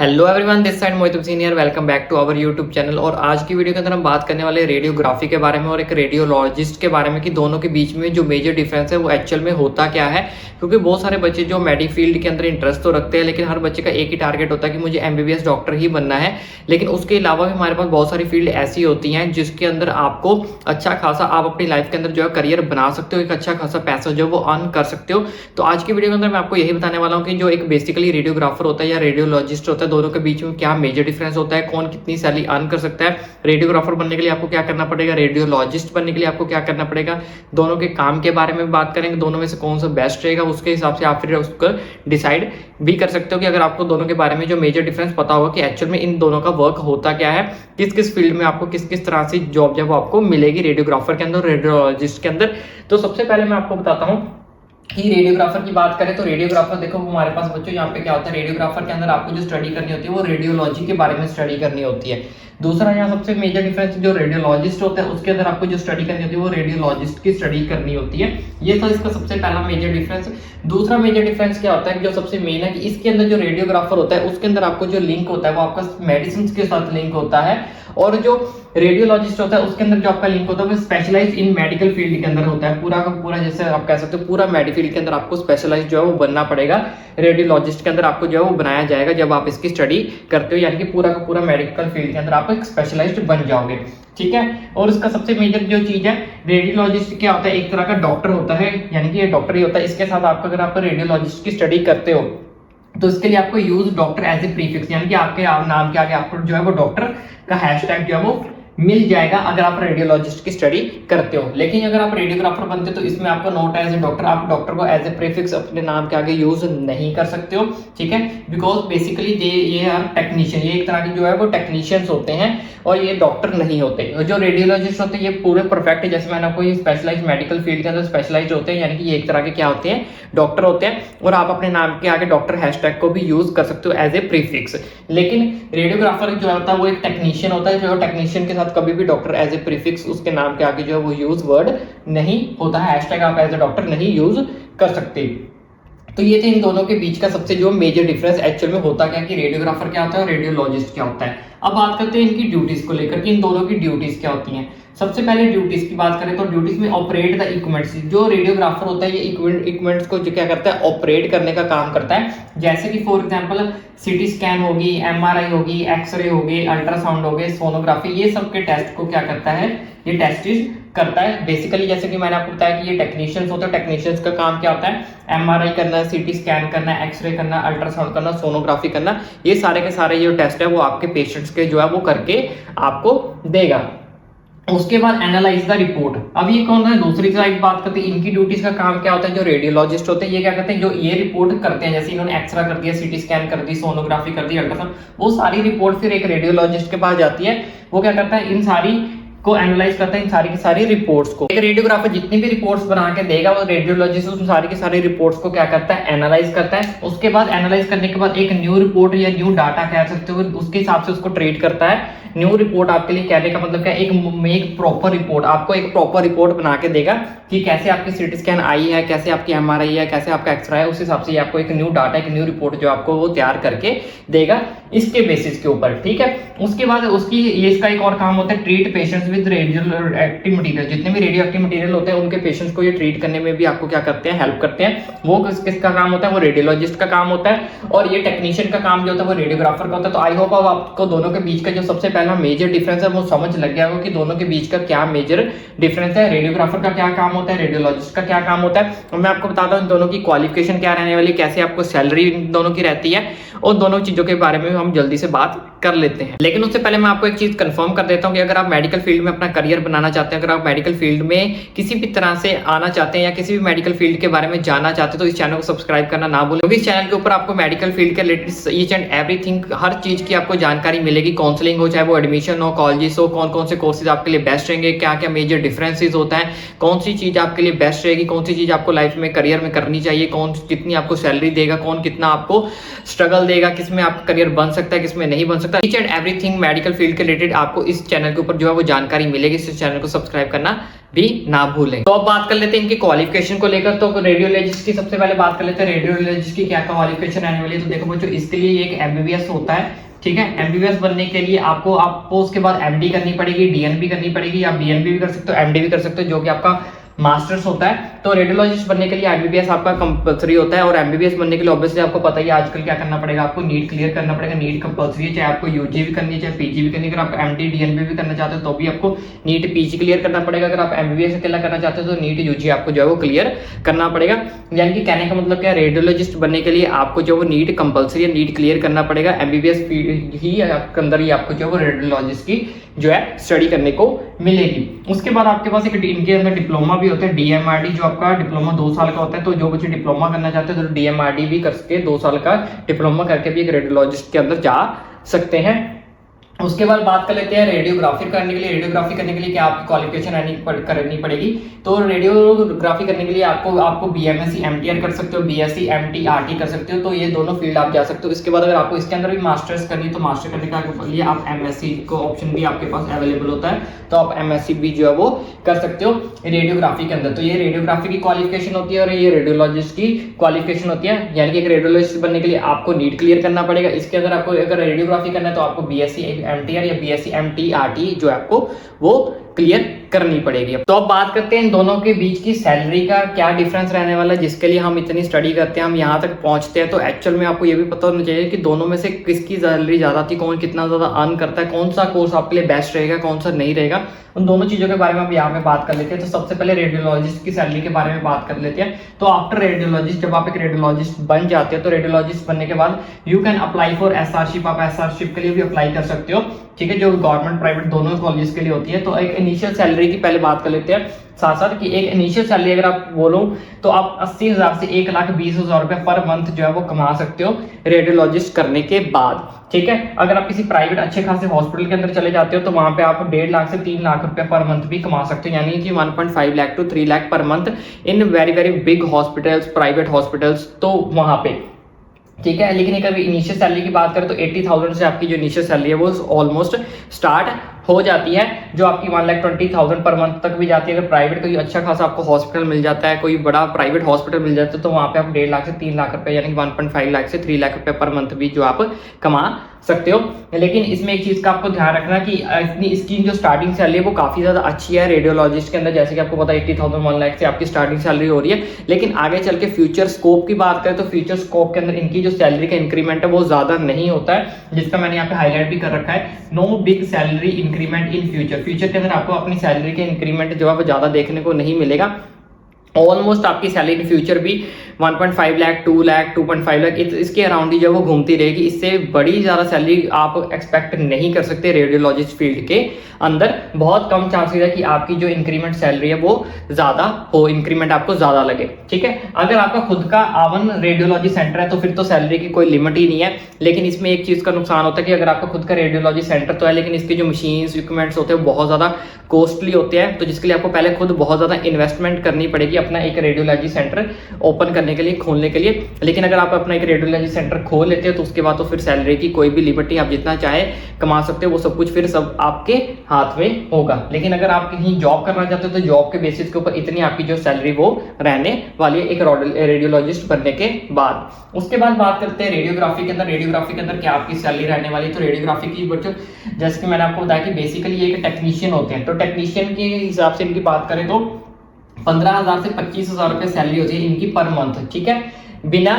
Hello everyone, this side Mohit senior. Welcome back to our YouTube channel. और आज की video के अंदर हम बात करने वाले रेडियोग्राफी के बारे में और एक रेडियोलॉजिस्ट के बारे में कि दोनों के बीच में जो मेजर डिफरेंस है वो एक्चुअल में होता क्या है। क्योंकि बहुत सारे बच्चे जो मेडिक फील्ड के अंदर इंटरेस्ट तो रखते हैं, लेकिन हर बच्चे का एक ही टारगेट होता है कि मुझे एमबीबीएस डॉक्टर ही बनना है। लेकिन उसके अलावा भी हमारे पास बहुत सारी फील्ड ऐसी होती हैं जिसके अंदर आपको अच्छा खासा आप अपनी लाइफ के अंदर जो है करियर बना सकते हो, एक अच्छा खासा पैसा जो वो अर्न कर सकते हो। तो आज की वीडियो के अंदर मैं आपको यही बताने वाला हूँ कि जो एक बेसिकली रेडियोग्राफर होता है या रेडियोलॉजिस्ट होता है, दोनों के बीच में क्या मेजर डिफरेंस होता है, कौन कितनी सैलरी अर्न कर सकता है, रेडियोग्राफर बनने के लिए आपको क्या करना पड़ेगा, रेडियोलॉजिस्ट बनने के लिए आपको क्या करना पड़ेगा, दोनों के काम के बारे में बात करेंगे, दोनों में से कौन सा बेस्ट रहेगा। उसके हिसाब से आप फिर उसको डिसाइड भी कर सकते हो कि अगर आपको दोनों के बारे में जो मेजर डिफरेंस पता होगा कि एक्चुअल में इन दोनों का वर्क होता क्या है, किस किस फील्ड में आपको किस किस तरह से जॉब जब आपको मिलेगी रेडियोग्राफर के अंदर, रेडियोलॉजिस्ट के अंदर। तो सबसे पहले मैं आपको बताता हूँ कि रेडियोग्राफर की बात करें तो रेडियोग्राफर देखो हमारे पास बच्चों यहाँ पे क्या होता है, रेडियोग्राफर के अंदर आपको जो स्टडी करनी होती है वो रेडियोलॉजी के बारे में स्टडी करनी होती है। दूसरा यहाँ सबसे मेजर डिफरेंस जो रेडियोलॉजिस्ट होता है उसके अंदर आपको जो स्टडी करनी होती है वो रेडियोलॉजिस्ट की स्टडी करनी होती है। ये था इसका सबसे पहला मेजर डिफरेंस। दूसरा मेजर डिफरेंस क्या होता है कि जो सबसे मेन है कि इसके अंदर जो रेडियोग्राफर होता है उसके अंदर आपको जो लिंक होता है वो आपका मेडिसिन के साथ लिंक होता है, और जो रेडियोलॉजिस्ट होता है उसके अंदर जो आपका लिंक होता है वो स्पेशलाइज इन मेडिकल फील्ड के अंदर होता है। पूरा का पूरा जैसे आप कह सकते हो पूरा मेडिकल फील्ड के अंदर आपको स्पेशलाइज जो है वो बनना पड़ेगा। रेडियोलॉजिस्ट के अंदर आपको जो है वो बनाया जाएगा जब आप इसकी स्टडी करते हो, यानी कि पूरा का पूरा मेडिकल फील्ड के अंदर आप एक स्पेशलाइज्ड बन जाओगे। ठीक है। और इसका सबसे मेजर जो चीज है, रेडियोलॉजिस्ट क्या होता है, एक तरह का डॉक्टर होता है, यानी कि ये डॉक्टर ही होता है। इसके साथ आपको अगर आप रेडियोलॉजिस्ट की स्टडी करते हो तो इसके लिए आपको use doctor as a prefix, यानी कि आपके नाम के आगे आपको जो है वो डॉक्टर का हैशटैग जो है वो मिल जाएगा अगर आप रेडियोलॉजिस्ट की स्टडी करते हो। लेकिन अगर आप रेडियोग्राफर बनते हो तो इसमें आपको नोट एज ए डॉक्टर, आप डॉक्टर को एज ए प्रीफिक्स अपने नाम के आगे यूज नहीं कर सकते हो। ठीक है। बिकॉज बेसिकली ये आर टेक्नीशियन, ये एक तरह के जो है वो टेक्नीशियंस होते हैं और ये डॉक्टर नहीं होते। जो रेडियोलॉजिस्ट होते हैं ये पूरे परफेक्ट है, जैसे मैंने आपको ये स्पेशलाइज मेडिकल फील्ड के अंदर स्पेशलाइज होते हैं, यानी कि ये एक तरह के क्या होते हैं, डॉक्टर होते हैं। और आप अपने नाम के आगे डॉक्टर हैशटैग को भी यूज कर सकते हो एज ए प्रीफिक्स। लेकिन रेडियोग्राफर जो होता है वो एक टेक्नीशियन होता है, जो टेक्नीशियन के साथ कभी भी डॉक्टर एज ए प्रीफिक्स उसके नाम के आगे जो है वो यूज वर्ड नहीं होता है, हैशटैग आप एज ए डॉक्टर नहीं यूज कर सकते। तो ये थे इन दोनों के बीच का सबसे जो मेजर डिफरेंस एक्चुअल में होता क्या कि रेडियोग्राफर क्या होता है और रेडियोलॉजिस्ट क्या होता है। अब बात करते हैं इनकी ड्यूटीज को लेकर कि इन दोनों की ड्यूटीज क्या होती हैं। सबसे पहले ड्यूटीज की बात करें तो ड्यूटीज में ऑपरेट द इक्विपमेंट्स, जो रेडियोग्राफर होता है ये इक्विपमेंट्स को जो क्या करता है ऑपरेट करने का काम करता है। जैसे कि फॉर एग्जांपल सीटी स्कैन होगी, एमआरआई होगी, एक्सरे होगी, अल्ट्रासाउंड होगी, सोनोग्राफी, ये सब के टेस्ट को क्या करता है, ये टेस्ट करता है बेसिकली। जैसे कि मैंने आपको बताया कि ये टेक्नीशियंस होते हैं, टेक्नीशियंस का काम क्या होता है, एमआरआई करना, सीटी स्कैन करना, एक्सरे करना, अल्ट्रासाउंड करना, सोनोग्राफी करना, ये सारे के सारे जो टेस्ट है वो आपके पेशेंट्स के जो है वो करके आपको देगा। उसके बाद एनालाइज द रिपोर्ट। अब ये कौन है, दूसरी साइड बात करते हैं इनकी ड्यूटीज का काम क्या होता है। जो रेडियोलॉजिस्ट होते हैं ये क्या करते हैं, जो ये रिपोर्ट करते हैं, जैसे इन्होंने एक्सरा कर दिया, सीटी स्कैन कर दी, सोनोग्राफी कर दी, अल्ट्रासाउंड, वो सारी रिपोर्ट फिर एक रेडियोलॉजिस्ट के पास जाती है। वो क्या करता है, इन सारी को एनालाइज करता है, इन सारी की सारी रिपोर्ट्स को। एक रेडियोग्राफर जितनी भी रिपोर्ट्स बना के देगा वो रेडियोलॉजिस्ट उन सारी की सारी रिपोर्ट्स को क्या करता है, एनालाइज करता है। उसके बाद एनालाइज करने के बाद एक न्यू रिपोर्ट या न्यू डाटा कह सकते हो, उसके हिसाब से उसको ट्रीट करता है। न्यू रिपोर्ट आपके लिए कहने का मतलब क्या है, एक प्रॉपर रिपोर्ट, आपको एक प्रॉपर रिपोर्ट बना के देगा कि कैसे आपकी सीटी स्कैन आई है, कैसे आपकी एमआरआई है, कैसे आपका एक्सरे है। उस हिसाब से आपको एक न्यू डाटा, एक न्यू रिपोर्ट जो आपको वो तैयार करके देगा इसके बेसिस के ऊपर। ठीक है। उसके बाद उसकी इसका एक और काम होता है, treat patients with radio active material. जितने भी रेडियो एक्टिव मटेरियल होते हैं उनके पेशेंट्स को ये ट्रीट करने में भी आपको क्या करते हैं, हेल्प करते हैं। वो किसका काम होता है, वो रेडियोलॉजिस्ट का काम होता है। और ये टेक्नीशियन का काम जो होता है वो रेडियोग्राफर का होता है। तो आई होप अब आपको दोनों के बीच का जो सबसे पहला मेजर डिफरेंस है वो समझ लग गया होगा कि दोनों के बीच का क्या मेजर डिफरेंस है, रेडियोग्राफर का क्या काम होता है, रेडियोलॉजिस्ट का क्या काम होता है। और मैं आपको बताता हूँ इन दोनों की क्वालिफिकेशन क्या रहने वाली, कैसे आपको सैलरी इन दोनों की रहती है, और दोनों चीजों के बारे में हम जल्दी से बात कर लेते हैं। लेकिन उससे पहले मैं आपको एक चीज कंफर्म कर देता हूँ कि अगर आप मेडिकल फील्ड में अपना करियर बनाना चाहते हैं, अगर आप मेडिकल फील्ड में किसी भी तरह से आना चाहते हैं या किसी भी मेडिकल फील्ड के बारे में जानना चाहते हैं तो इस चैनल को सब्सक्राइब करना ना भूलें, क्योंकि इस चैनल के ऊपर आपको मेडिकल फील्ड के रिलेटेड ईच एंड एवरीथिंग, हर चीज की आपको जानकारी मिलेगी। काउंसलिंग हो, चाहे वो एडमिशन हो, कॉलेजेस हो, कौन कौन से कोर्सेज आपके लिए बेस्ट रहेंगे, क्या क्या मेजर डिफरेंसेस होता है, कौन सी चीज़ आपके लिए बेस्ट रहेगी, कौन सी चीज़ आपको लाइफ में करियर में करनी चाहिए, कौन कितनी आपको सैलरी देगा, कौन कितना आपको स्ट्रगल देगा, किसमें आपका करियर बन सकता है, किसमें नहीं बन सकता। Each and everything medical field के रिलेटेड आपको इस चैनल के ऊपर जो है वो जानकारी मिलेगी। इस चैनल को सब्सक्राइब करना भी ना भूलें। तो अब बात कर लेते हैं इनकी क्वालिफिकेशन को लेकर। तो रेडियोलॉजिस्ट की सबसे पहले बात कर लेते हैं रेडियोलॉजिस्ट की क्या क्वालिफिकेशन आने वाली है। तो देखो बच्चों, इसके लिए एक एमबीबीएस होता है, ठीक है। एमबीबीएस बनने के लिए आपको उसके बाद एमडी करनी पड़ेगी, डीएनबी करनी पड़ेगी, आप बीएनबी भी कर सकते हो, एमडी भी कर सकते हो, जो कि आपका मास्टर्स होता है। तो रेडियोलॉजिस्ट बनने के लिए एमबीबीएस आपका कंपलसरी होता है, और एमबीबीएस बनने के लिए ऑब्वियसली आपको पता ही है आजकल क्या करना पड़ेगा, आपको नीट क्लियर करना पड़ेगा। नीट कंपलसरी है, चाहे आपको यूजी भी करनी है, चाहे पीजी भी करनी है। अगर आप एमडी डीएनबी भी करना चाहते हो तो भी आपको नीट पीजी क्लियर करना पड़ेगा। अगर आप एमबीबीएस अकेला करना चाहते हो तो नीट यूजी आपको जो है वो क्लियर करना पड़ेगा। यानी कि कहने का मतलब क्या, रेडियोलॉजिस्ट बनने के लिए आपको जो वो नीट कंपलसरी है, नीट क्लियर करना पड़ेगा। एमबीबीएस ही आपके अंदर ही आपको जो है वो रेडियोलॉजिस्ट की जो है स्टडी करने को मिलेगी। उसके बाद आपके पास एक इनके अंदर डिप्लोमा भी होता है, डीएमआरडी, जो आपका डिप्लोमा 2 साल का होता है। तो जो बच्चे डिप्लोमा करना चाहते हैं तो डीएमआरडी भी कर सके, 2 साल का डिप्लोमा करके भी एक रेडियोलॉजिस्ट के अंदर जा सकते हैं। उसके बाद बात कर लेते हैं रेडियोग्राफी करने के लिए। रेडियोग्राफी करने के लिए क्या आपकी क्वालिफिकेशन करनी पड़ेगी। तो रेडियोग्राफी करने के लिए आपको बीएमएससी एमटीआर कर सकते हो, बीएससी एमटीआरटी कर सकते हो। तो ये दोनों फील्ड आप जा सकते हो। इसके बाद अगर आपको इसके अंदर भी मास्टर्स करनी है तो मास्टर करने के लिए आप एमएससी को ऑप्शन भी आपके पास अवेलेबल होता है, तो आप एमएससी भी जो है वो कर सकते हो रेडियोग्राफी के अंदर। तो ये रेडियोग्राफी की क्वालिफिकेशन होती है और ये रेडियोलॉजिस्ट की क्वालिफिकेशन होती है। यानी कि एक रेडियोलॉजिस्ट बनने के लिए आपको नीट क्लियर करना पड़ेगा। इसके अंदर आपको अगर रेडियोग्राफी करना है तो आपको बीएससी एमटीआर या बीएससी एमटीआरटी जो है आपको वो क्लियर करनी पड़ेगी। तो अब बात करते हैं इन दोनों के बीच की सैलरी का क्या डिफरेंस रहने वाला है, जिसके लिए हम इतनी स्टडी करते हैं, हम यहाँ तक पहुंचते हैं। तो एक्चुअल में आपको ये भी पता होना चाहिए कि दोनों में से किसकी सैलरी ज्यादा थी, कौन कितना ज्यादा अर्न करता है, कौन सा कोर्स आपके लिए बेस्ट रहेगा, कौन सा नहीं रहेगा। उन दोनों चीजों के बारे में हम यहाँ पे बात कर लेते हैं। तो सबसे पहले रेडियोलॉजिस्ट की सैलरी के बारे में बात कर लेते हैं। तो आफ्टर रेडियोलॉजिस्ट, जब आप एक रेडियोलॉजिस्ट बन जाते हो तो रेडियोलॉजिस्ट बनने के बाद यू कैन अप्लाई फॉर एसआरशिप। आप एसआरशिप के लिए भी अप्लाई कर सकते हो, ठीक है, जो गवर्नमेंट प्राइवेट दोनों कॉलेज के लिए होती है। तो एक इनिशियल सैलरी की पहले बात कर लेते हैं साथ साथ कि एक इनिशियल सैलरी अगर आप बोलो तो आप 80,000 से 1,20,000 रुपए पर मंथ जो है वो कमा सकते हो रेडियोलॉजिस्ट करने के बाद, ठीक है। अगर आप किसी प्राइवेट अच्छे खासे हॉस्पिटल के अंदर चले जाते हो तो वहां पे आप 1.5 लाख से 3 लाख रुपए पर मंथ भी कमा सकते हो, यानी कि 1.5 lakh to 3 lakh per month in very very big hospitals, private hospitals. तो वहां पे ठीक है। लेकिन एक अभी इनिशियल सैलरी की बात करें तो 80,000 से आपकी जो इनिशियल सैलरी है वो ऑलमोस्ट स्टार्ट हो जाती है, जो आपकी 1,20,000 पर मंथ तक भी जाती है। अगर प्राइवेट कोई अच्छा खासा आपको हॉस्पिटल मिल जाता है, कोई बड़ा प्राइवेट हॉस्पिटल मिल जाता है, तो वहां पे आप 1.5 लाख से 3 लाख रुपए यानी 1.5 लाख से 3 लाख रुपए पर मंथ भी जो आप कमा सकते हो। लेकिन इसमें एक चीज का आपको ध्यान रखना कि इसकी जो स्टार्टिंग सैलरी है वो काफी ज्यादा अच्छी है रेडियोलॉजिस्ट के अंदर। जैसे कि आपको पता है 80,000 1 लाख से आपकी स्टार्टिंग सैलरी हो रही है। लेकिन आगे चल के फ्यूचर स्कोप की बात करें तो फ्यूचर स्कोप के अंदर इनकी जो सैलरी का इंक्रीमेंट है वो ज्यादा नहीं होता है, जिसका मैंने यहाँ पे हाईलाइट भी कर रखा है। No big salary increment in future. Future के अंदर आपको अपनी सैलरी के इंक्रीमेंट जो है वो ज्यादा देखने को नहीं मिलेगा। ऑलमोस्ट आपकी सैलरी इन फ्यूचर भी 1.5 लाख, 2 लाख, 2.5 लाख इसके अराउंड ही जो वो घूमती रहेगी। इससे बड़ी ज़्यादा सैलरी आप एक्सपेक्ट नहीं कर सकते रेडियोलॉजिस्ट फील्ड के अंदर। बहुत कम चांसेस है कि आपकी जो इंक्रीमेंट सैलरी है वो ज़्यादा हो, इंक्रीमेंट आपको ज़्यादा लगे, ठीक है। अगर आपका खुद का आवन रेडियोलॉजी सेंटर है तो फिर तो सैलरी की कोई लिमिट ही नहीं है। लेकिन इसमें एक चीज़ का नुकसान होता है कि अगर आपका खुद का रेडियोलॉजी सेंटर तो है, लेकिन इसके जो मशीन्स इक्विपमेंट्स होते हैं बहुत ज़्यादा कॉस्टली होते हैं, तो जिसके लिए आपको पहले खुद बहुत ज़्यादा इन्वेस्टमेंट करनी पड़ेगी अपना एक रेडियोलॉजी सेंटर ओपन करने के लिए, खोलने के लिए। लेकिन अगर आप अपना एक रेडियोलॉजी सेंटर खोल लेते हो तो उसके बाद तो फिर सैलरी की कोई भी लिमिट नहीं, आप जितना चाहे कमा सकते हो, वो सब कुछ फिर सब आपके हाथ में होगा। लेकिन अगर आप कहीं जॉब करना चाहते हो तो जॉब के बेसिस के ऊपर इतनी आपकी जो सैलरी वो रहने वाली है एक रेडियोलॉजिस्ट बनने के बाद। उसके बाद बात करते हैं रेडियोग्राफी के अंदर। रेडियोग्राफी के अंदर क्या आपकी सैलरी रहने वाली है। तो रेडियोग्राफी की जैसे कि मैंने आपको बताया कि बेसिकली ये एक टेक्नीशियन होते हैं। तो टेक्नीशियन के हिसाब से इनकी बात करें तो 15,000 से 25,000 रुपए सैलरी होती है इनकी पर मंथ, ठीक है, बिना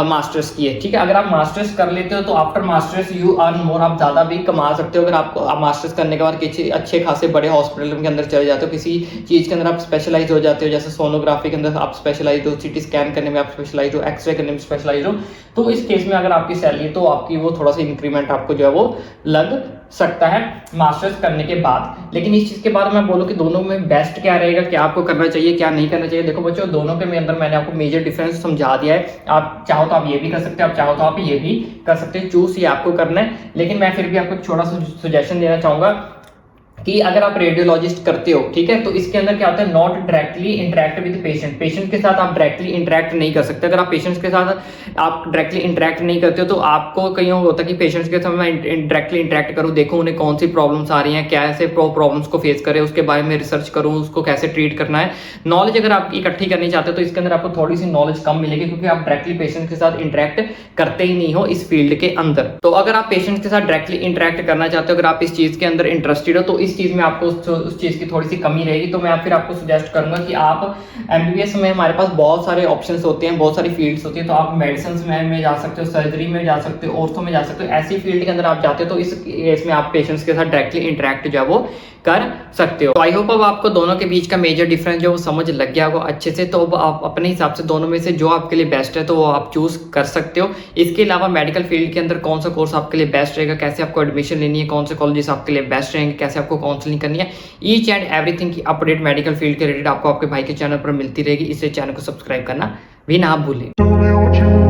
मास्टर्स किए, ठीक है। अगर आप मास्टर्स कर लेते हो तो after masters you earn more, आप ज्यादा भी कमा सकते हो। अगर आप मास्टर्स करने के बाद किसी अच्छे खासे बड़े हॉस्पिटल के अंदर चले जाते हो, किसी चीज के अंदर आप स्पेशलाइज हो जाते हो, जैसे सोनोग्राफी के अंदर आप स्पेशलाइज हो, सीटी स्कैन करने में आप स्पेशलाइज हो, एक्सरे करने में स्पेशलाइज हो, तो इस केस में अगर आपकी सैलरी तो आपकी वो थोड़ा सा इंक्रीमेंट आपको जो है वो लग सकता है मास्टर्स करने के बाद। लेकिन इस चीज के बाद मैं बोलूं कि दोनों में बेस्ट क्या रहेगा, क्या आपको करना चाहिए, क्या नहीं करना चाहिए। देखो बच्चों, दोनों के अंदर मैंने आपको मेजर डिफरेंस समझा दिया है। आप चाहो तो आप ये भी कर सकते हो, आप चाहो तो आप ये भी कर सकते हो, चूज ये आपको करना है। लेकिन मैं फिर भी आपको एक छोटा सा सजेशन देना चाहूंगा कि अगर आप रेडियोलॉजिस्ट करते हो, ठीक है, तो इसके अंदर क्या होता है, not directly interact with patient. Patient के साथ आप डायरेक्टली इंटरेक्ट नहीं कर सकते। अगर आप पेशेंट्स के साथ आप डायरेक्टली इंटरेक्ट नहीं करते हो तो आपको कहीं होता है कि पेशेंट्स के साथ मैं डायरेक्टली इंटरेक्ट करूँ, देखूँ उन्हें कौन सी प्रॉब्लम्स आ रही हैं, कैसे प्रॉब्लम्स को फेस करें, उसके बारे में रिसर्च करूँ, उसको कैसे ट्रीट करना है। नॉलेज अगर आप इकट्ठी करनी चाहते हो तो इसके अंदर आपको थोड़ी सी नॉलेज कम मिलेगी, क्योंकि आप डायरेक्टली पेशेंट के साथ इंटरेक्ट करते ही नहीं हो इस फील्ड के अंदर। तो अगर आप पेशेंट्स के साथ डायरेक्टली इंटरेक्ट करना चाहते हो, अगर आप इस चीज के अंदर इंटरेस्टेड हो, तो इस चीज में आपको उस चीज की थोड़ी सी कमी रहेगी। तो मैं फिर आपको सजेस्ट करूंगा कि आप एमबीबीएस में हमारे पास बहुत सारे ऑप्शंस होते हैं, बहुत सारी फील्ड्स होती है, तो आप मेडिसिन में जा सकते हो, सर्जरी में जा सकते हो, ऑर्थो में जा सकते हो। ऐसी फील्ड के अंदर आप जाते हो तो इसमें आप पेशेंट्स के साथ डायरेक्टली इंटरेक्ट जो है वो कर सकते हो। तो आई होप अब आपको दोनों के बीच का मेजर डिफरेंस जो वो समझ लग गया होगा अच्छे से। तो अब आप अपने हिसाब से दोनों में से जो आपके लिए बेस्ट है तो वो आप चूज कर सकते हो। इसके अलावा मेडिकल फील्ड के अंदर कौन सा कोर्स आपके लिए बेस्ट रहेगा, कैसे आपको एडमिशन लेनी है, कौन से कॉलेजेस आपके लिए बेस्ट रहेंगे, कैसे आपको काउंसलिंग करनी है, ईच एंड एवरीथिंग की अपडेट मेडिकल फील्ड के रिलेटेड आपको आपके भाई के चैनल पर मिलती रहेगी। इसलिए चैनल को सब्सक्राइब करना भी ना भूलें।